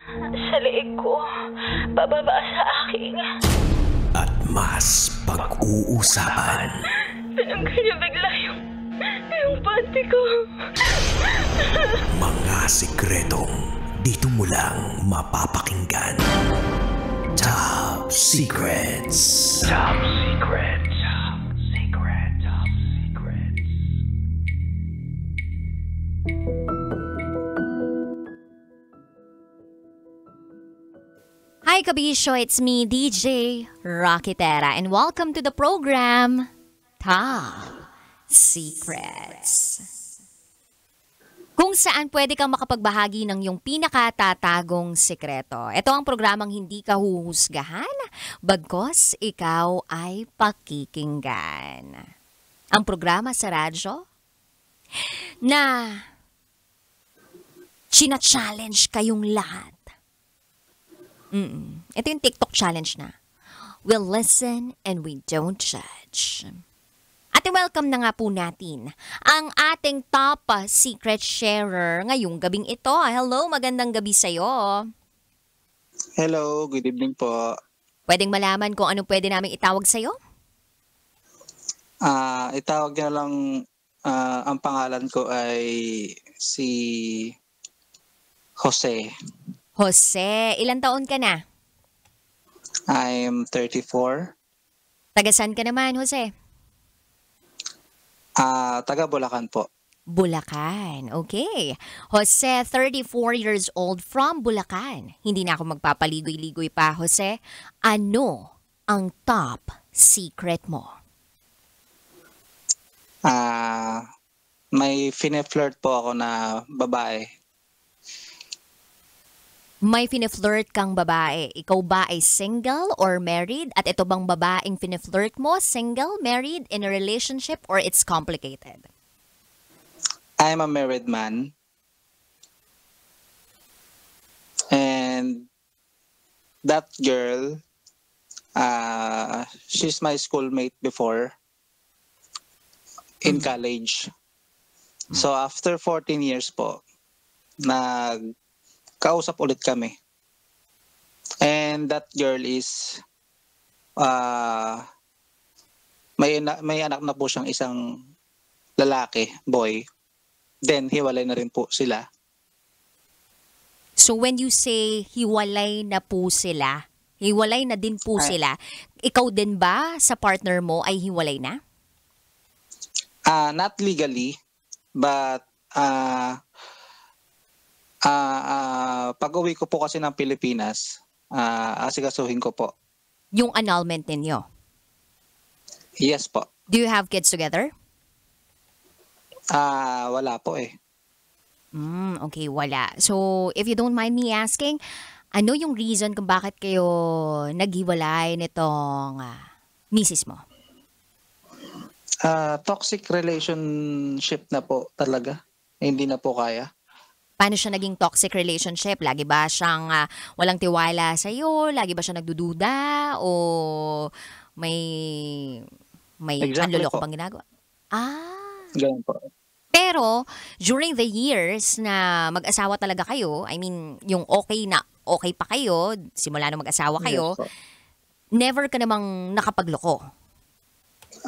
Sa leeg ko, bababa sa aking. At mas pag-uusapan. Tinanggal niya bigla yung panty ko. Mga sikretong dito mo lang mapapakinggan. Top Secrets. Top Secrets. Top Secrets. Top Secrets. Hi Kabisyo, it's me, DJ Rocketera, and welcome to the program, Top Secrets. Kung saan pwede kang makapagbahagi ng iyong pinakatatagong sekreto. Ito ang programang hindi ka huhusgahan, bagkos ikaw ay pakikinggan. Ang programa sa radyo na china-challenge kayong lahat. Ito yung TikTok challenge na. We'll listen and we don't judge. At welcome na nga po natin ang ating top secret sharer ngayong gabing ito. Hello, magandang gabi sa'yo. Hello, good evening po. Pwedeng malaman kung ano pwede namin itawag sa'yo? Itawag niyo lang, ang pangalan ko ay si Jose. Jose, ilang taon ka na? I'm 34. Taga saan ka naman, Jose? Taga Bulacan po. Bulacan, okay. Jose, 34 years old from Bulacan. Hindi na ako magpapaligoy-ligoy pa, Jose. Ano ang top secret mo? May fine-flirt po ako na babae. May fine-flirt kang babae. Ikaw ba ay single or married? At ito bang babaeng fine-flirt mo, single, married, in a relationship, or it's complicated? I'm a married man. And that girl, she's my schoolmate before in college. So after 14 years po, kausap ulit kami. And that girl is may anak na po siyang isang lalaki, boy. Then hiwalay na rin po sila. So when you say hiwalay na po sila, hiwalay na din po sila, ikaw din ba sa partner mo ay hiwalay na? Not legally, but pag-uwi ko po kasi ng Pilipinas, asikasuhin ko po. Yung annulment ninyo? Yes po. Do you have kids together? Wala po eh. Okay, wala. So, if you don't mind me asking, ano yung reason kung bakit kayo naghiwalay nitong misis mo? Toxic relationship na po talaga. Hindi na po kaya. Paano siya naging toxic relationship? Lagi ba siyang walang tiwala sa'yo? Lagi ba siya nagdududa? O may Exactly panloloko po. bang ginagawa? Ganun po. Pero, during the years na mag-asawa talaga kayo, I mean, yung okay pa kayo, simula na mag-asawa kayo, Yes po. never ka namang nakapagloko?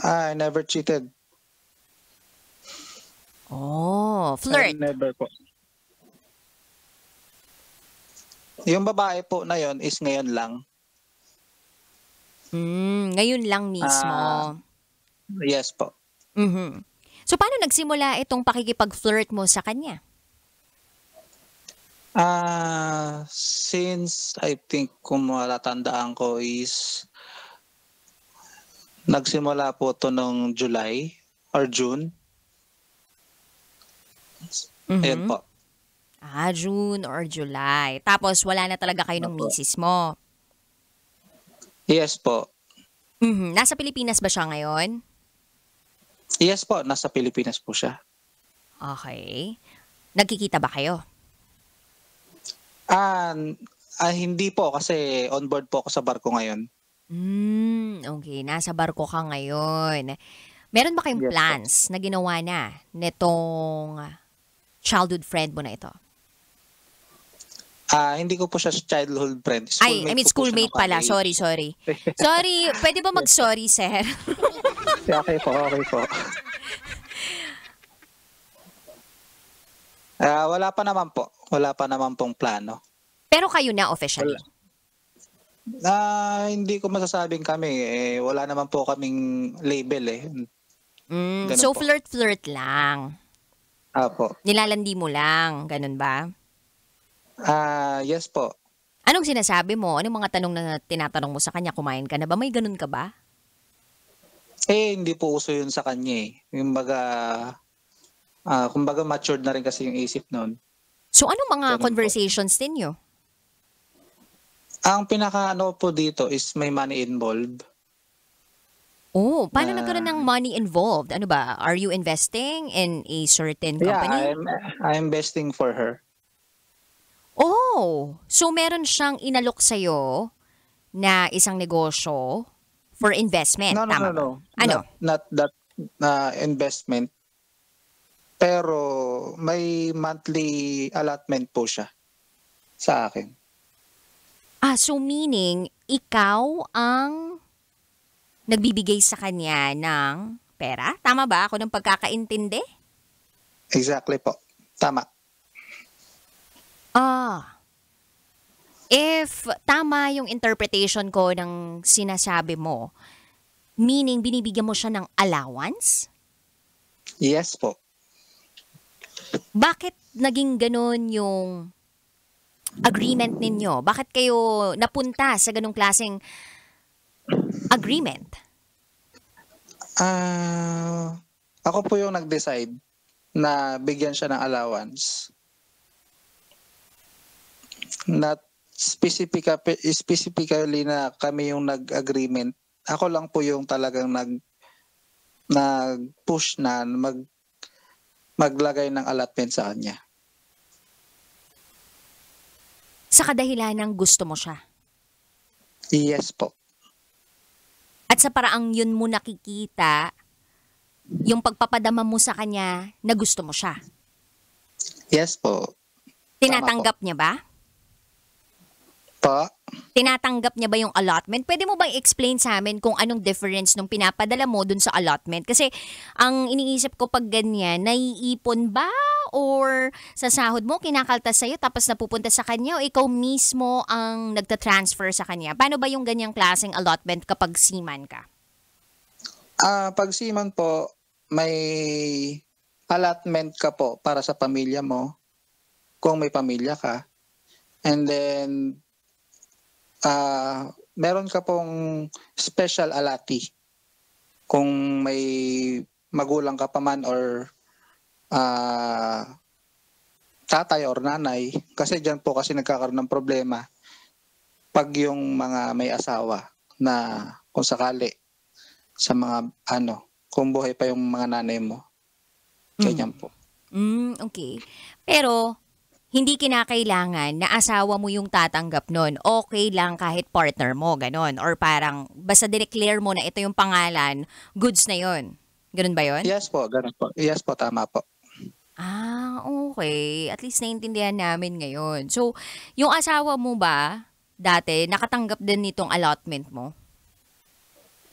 I never cheated. Oh, flirt. I never po. Yung babae po na yon is ngayon lang. Ngayon lang mismo. Yes po. Mhm. So, paano nagsimula itong pakikipag-flirt mo sa kanya? Since I think kung matatandaan ko is nagsimula po to nung July or June. Ayan po. June or July. Tapos, wala na talaga kayo ng misis mo. Yes po. Nasa Pilipinas ba siya ngayon? Yes po, nasa Pilipinas po siya. Okay. Nagkikita ba kayo? Hindi po kasi on board po ako sa barko ngayon. Okay. Nasa barko ka ngayon. Meron ba kayong Yes, plans na ginawa na nitong childhood friend mo na ito? Hindi ko po siya childhood friend. Ay, I mean ko po siya schoolmate nung pala. college. Sorry. Sorry, pwede ba mag-sorry, sir? Okay po, okay po. Wala pa naman po. Wala pa naman pong plano. Pero kayo na officially. Hindi ko masasabing kami. Wala naman po kaming label eh. Ganun So po. flirt-flirt lang. Apo. Nilalandi mo lang, ganun ba? Yes po. Anong sinasabi mo? Anong mga tanong na tinatanong mo sa kanya? Kumain ka na ba? May ganun ka ba? Hindi po uso yun sa kanya eh. Kumbaga matured na rin kasi yung isip nun. So anong mga Ganun po. conversations ninyo? Ang pinaka po dito is may money involved. Oh, paano nagkaroon ng money involved? Ano ba? Are you investing in a certain company? I'm investing for her. Oh, so meron siyang inalok sa'yo na isang negosyo for investment. Tama ba? No. Ano? Not that investment. Pero may monthly allotment po siya sa akin. So meaning, ikaw ang nagbibigay sa kanya ng pera? Tama ba ako ng pagkakaintindi? Exactly po. Tama. If tama yung interpretation ko ng sinasabi mo, meaning binibigyan mo siya ng allowance? Yes po. Bakit naging ganun yung agreement ninyo? Bakit kayo napunta sa ganung klaseng agreement? Ako po yung nag-decide na bigyan siya ng allowance. Not specifically na kami yung nag-agreement. Ako lang po yung talagang nag-push na maglagay ng allotment sa kanya. Sa kadahilan ng gusto mo siya? Yes po. At sa paraang yun mo nakikita, yung pagpapadama mo sa kanya na gusto mo siya? Yes po. Tinatanggap niya ba? Pa? Tinatanggap niya ba yung allotment? Pwede mo bang explain sa amin kung anong difference nung pinapadala mo dun sa allotment? Kasi ang iniisip ko pag ganyan, naiipon ba? Or sa sahod mo, kinakaltas sa'yo tapos napupunta sa kanya? O ikaw mismo ang nagtatransfer sa kanya? Paano ba yung ganyang klaseng allotment kapag seaman ka? Pag seaman po, may allotment ka po para sa pamilya mo. Kung may pamilya ka. And then, meron ka pong special allotee kung may magulang ka pa man or tatay or nanay, kasi dyan po kasi nagkakaroon ng problema pag yung mga may asawa na kung sakali sa mga kung buhay pa yung mga nanay mo, ganyan po. Okay. Pero hindi kinakailangan na asawa mo yung tatanggap nun. Okay lang kahit partner mo, ganon. Or parang, basta declare mo na ito yung pangalan, goods na yon. Ganon ba yon? Yes po, ganun po. Yes po, tama po. Okay. At least naintindihan namin ngayon. So, yung asawa mo ba, dati, nakatanggap din nitong allotment mo?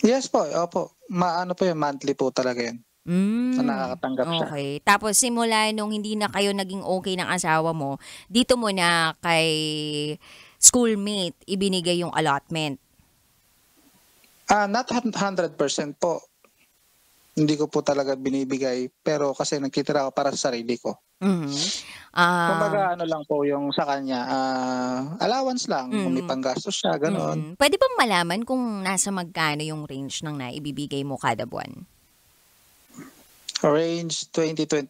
Yes po, opo. Po yung monthly po talaga yun. Na nakakatanggap siya. Okay. Tapos simula nung hindi na kayo naging okay ng asawa mo, dito mo na kay schoolmate ibinigay yung allotment. Not 100% po. Hindi ko po talaga binibigay. Pero kasi nagtitira ako para sa sarili ko. Kumbaga lang po yung sa kanya, allowance lang. Kung may panggastos siya, gano'n. Pwede bang malaman kung nasa magkano yung range ng naibibigay mo kada buwan? Range 20 to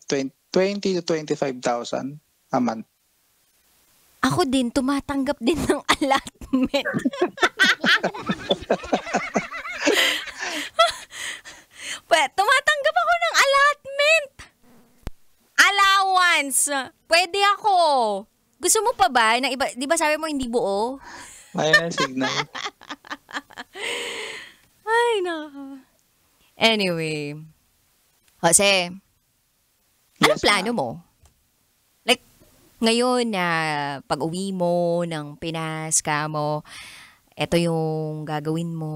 25,000 a month. Ako din, tumatanggap din ng allotment. Tumatanggap ako ng allotment. Allowance. Pwede ako. Gusto mo pa ba? Na iba, di ba sabi mo hindi buo? Ayun ang signal. Ay, nako. Anyway. Jose, anong Yes, plano mo? Like, Ngayon na pag-uwi mo ng Pinas, kamo, eto yung gagawin mo.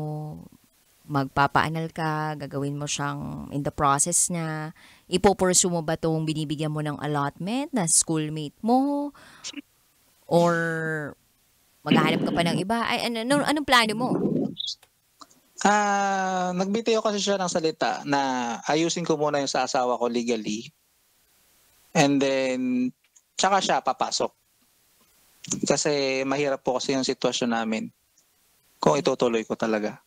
Magpapaanal ka, gagawin mo siyang in the process na ipopursue mo ba itong binibigyan mo ng allotment na schoolmate mo? Or maghahanap ka pa ng iba? Ay, anong plano mo? Nagbitiyo kasi siya ng salita na ayusin ko muna yung sa asawa ko legally. And then, tsaka siya papasok. Kasi mahirap po kasi yung sitwasyon namin. Kung itutuloy ko talaga.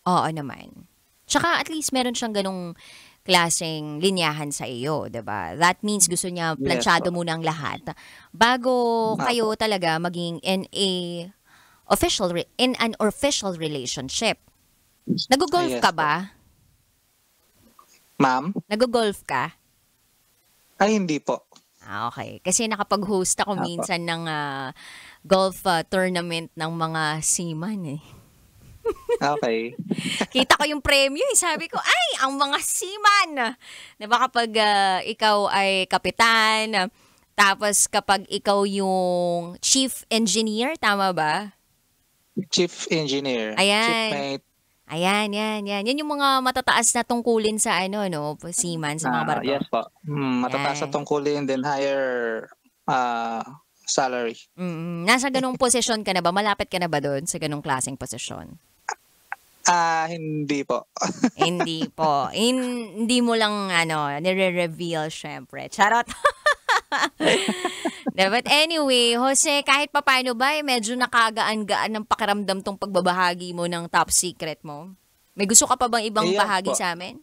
Oo naman. Tsaka at least meron siyang ganong klaseng linyahan sa iyo, 'di ba? That means gusto niya planchado Yes, po. muna ang lahat bago kayo talaga maging in an official relationship. Nag-golf Yes, ka po. ba? Ma'am? Nag-golf ka? Ay, hindi po. Okay. Kasi nakapag-host ako Apo. minsan ng golf tournament ng mga seaman eh. Okay. Kita ko yung premyo eh. Sabi ko, ay, ang mga seaman. Diba kapag ikaw ay kapitan, tapos kapag ikaw yung chief engineer, tama ba? Chief engineer. Ayan. Chief mate. Ayan, yan. Yan yung mga matataas na tungkulin sa seaman, sa mga barko. Yes po. Matataas Yan. na tungkulin then higher salary. Nasa ganong posisyon ka na ba? Malapit ka na ba doon sa ganong klaseng posisyon? Hindi po. Hindi po. Hindi mo lang nire-reveal syempre. Charot. But anyway, Jose, kahit papaano ba, medyo nakagaan-gaan ng pakiramdam tong pagbabahagi mo ng top secret mo? May gusto ka pa bang ibang Yes, bahagi po. sa amin?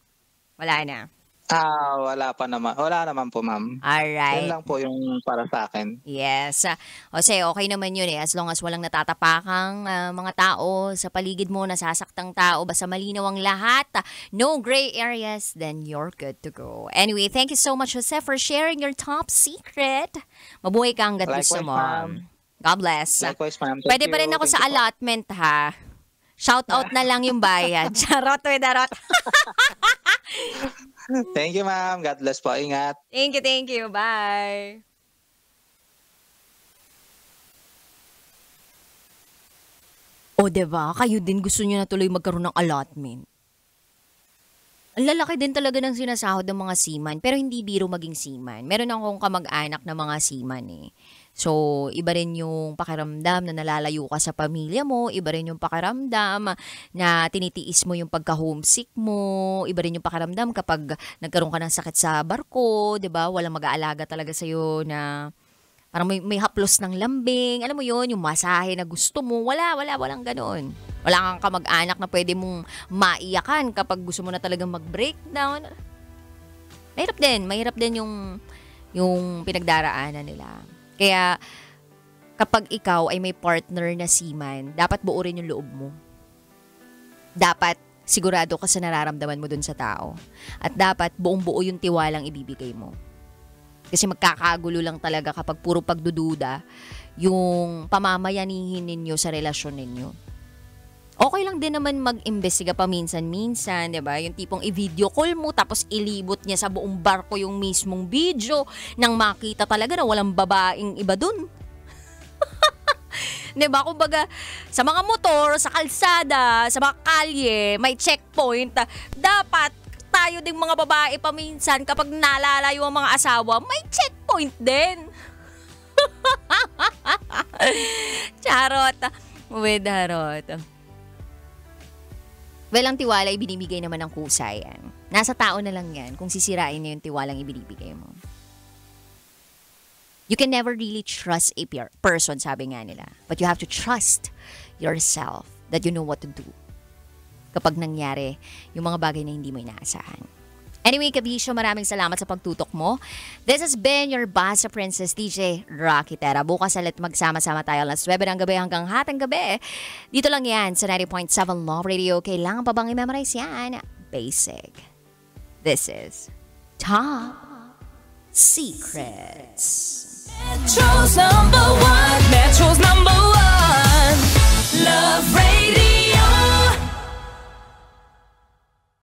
Wala na. Wala pa naman. Wala naman po, ma'am. Alright. Yan lang po yung para sa akin. Yes. Jose, okay naman yun eh. As long as walang natatapakang mga tao sa paligid mo, nasasaktang tao, basta malinaw ang lahat, no gray areas, then you're good to go. Anyway, thank you so much, Jose, for sharing your top secret. Mabuhay ka hanggat gusto Likewise, mo. ma'am. God bless. Likewise, ma'am. Thank Pwede pa you. rin ako Thank sa you po. allotment, ha? Shout out na lang yung bayad. Charot with darot. Thank you, ma'am. God bless po. Ingat. Thank you. Bye. O, diba? Kayo din gusto nyo na tuloy magkaroon ng allotment. Ang lalaki din talaga ng sinasahod ng mga seaman, pero hindi biro maging seaman. Meron akong kamag-anak na mga seaman eh. So, iba rin yung pakiramdam na nalalayo ka sa pamilya mo, iba rin yung pakiramdam na tinitiis mo yung pagka-homesick mo, iba rin yung pakiramdam kapag nagkaroon ka ng sakit sa barko, 'di ba? Walang mag-aalaga talaga sa na parang may haplos ng lambing, alam mo yun, yung masahe na gusto mo, walang ganoon. Wala kang kamag-anak na pwede mong maiyakan kapag gusto mo na talagang mag-breakdown. Mahirap din yung pinagdaraanan nila. Kaya kapag ikaw ay may partner na seaman, dapat buo rin yung loob mo. Dapat sigurado ka sa nararamdaman mo dun sa tao. At dapat buong-buo yung tiwalang ibibigay mo. Kasi magkakagulo lang talaga kapag puro pagdududa yung pamamayanihin ninyo sa relasyon ninyo. Okay lang din naman mag-imbestiga pa minsan-minsan, 'di ba? Yung tipong i-video call mo tapos ilibot niya sa buong barko yung mismong video nang makita talaga na walang babaeng iba dun. 'Di ba? Kumbaga, sa mga motor, sa kalsada, sa mga kalye, may checkpoint. Dapat tayo ding mga babae paminsan kapag nalalayo ang mga asawa, may checkpoint din. Charot. With harot. Well, ang tiwala ibinibigay naman ng kusa yan. Nasa tao na lang yan kung sisirain niya yung tiwalang ibinibigay mo. You can never really trust a person, sabi nga nila. But you have to trust yourself that you know what to do kapag nangyari yung mga bagay na hindi mo inaasahan. Anyway, Kabisyo, maraming salamat sa pagtutok mo. This has been your Basa Princess DJ Rocky Tera. Bukas ulit magsama-sama tayo alas 9 ng gabi hanggang hatang gabi. Dito lang yan sa 90.7 Love Radio. Kailangan pa bang i-memorize yan? Basic. This is Top Secrets. Metro's number one. Love Radio.